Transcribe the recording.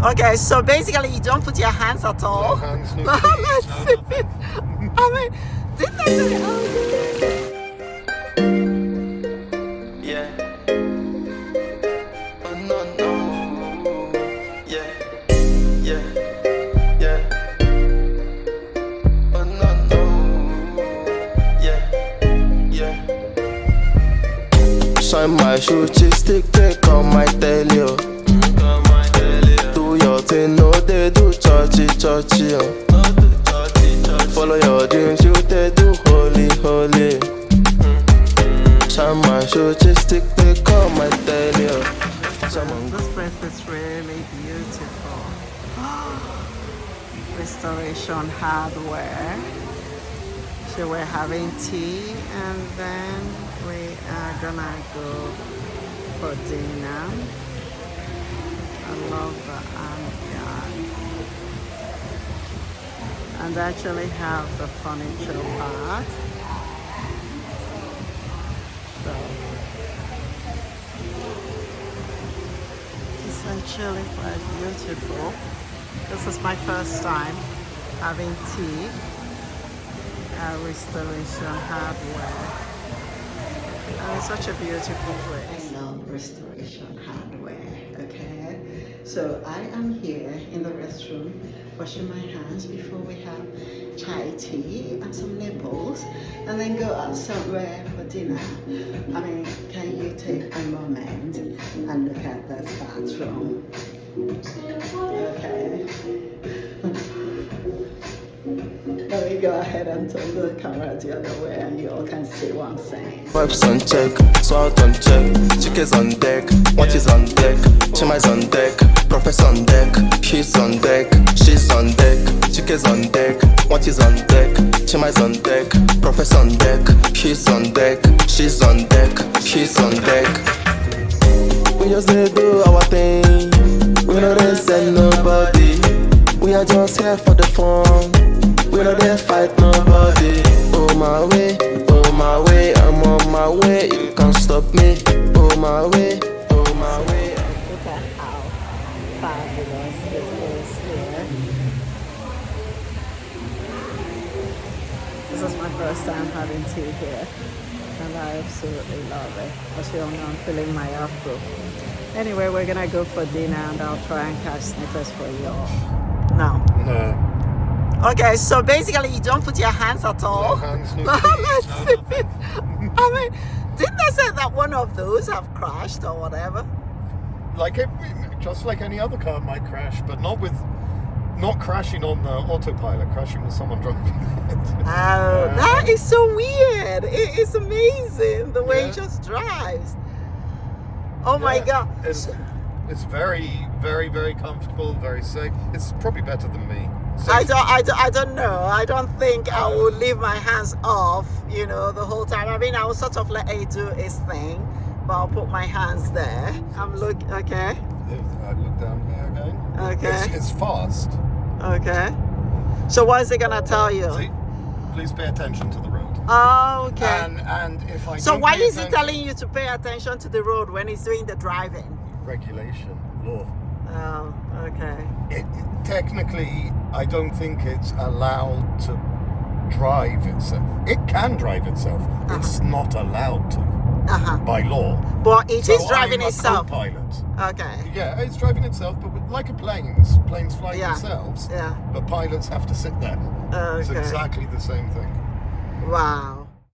Okay, so basically you don't put your hands at all. No hands, no Let's feet. see. I mean, didn't I say Yeah. Oh no no. Yeah. Yeah. Yeah. Oh no no. Yeah. Yeah. Shine my shoe, stick, take on my tail, yo. Do your thing, no they do churchy, yo. Follow your dreams, you they do holy, holy. Shine my shoe, stick, take on my tail, yo. this place is really beautiful. Restoration hardware. So we're having tea and then we are gonna go for dinner. I love the ambiance. And they actually have the furniture part. So it's actually quite beautiful. This is my first time having tea at Restoration Hardware. And it's such a beautiful place. I love Restoration Hardware, okay? So I am here in the restroom washing my hands before we have chai tea and some nipples and then go out somewhere for dinner. I mean, can you take a moment and look at this bathroom? Okay. Let me go ahead and turn the camera the other way and you all can see what I'm saying. Vibes on check, sword on check, chickens on deck, what is on deck, chima's on deck, professor on deck, he's on deck, she's on deck, chickens on deck, what is on deck, chima's on deck, professor on deck, he's on deck, she's on deck, he's on deck. We just dey do our thing, we no dey send nobody, we are just here for the fun. We don't dare fight nobody. Oh my way, I'm on my way. You can't stop me. Oh my way, oh my way. Look at how fabulous it is here. This is my first time having tea here and I absolutely love it. As you all know, I'm feeling my Afro. Anyway, we're gonna go for dinner and I'll try and catch snippets for you all. No. Okay, so basically you don't put your hands at all. No hands, no Let's feet. see. I mean, didn't I say that one of those have crashed or whatever? Like it, just like any other car might crash, but not crashing on the autopilot, crashing with someone driving it. Oh, that is so weird. It is amazing the way it just drives. Oh my God. It's very, very, very comfortable, very safe. It's probably better than me. I don't know. I don't think I will leave my hands off, you know, the whole time. I mean, I will sort of let it do its thing, but I'll put my hands there. Okay. I look down here again. Okay. It's fast. Okay. So what is it gonna tell you? See, please pay attention to the road. Oh, okay. And if I So don't why pay is it attention- telling you to pay attention to the road when it's doing the driving? Regulation, law. Oh, okay. Technically, I don't think it's allowed to drive itself. It can drive itself. It's not allowed to by law. But it is So driving I'm itself. a co-pilot. Okay. Yeah, it's driving itself, but like a plane. Planes fly themselves. Yeah. But pilots have to sit there. Okay. It's exactly the same thing. Wow.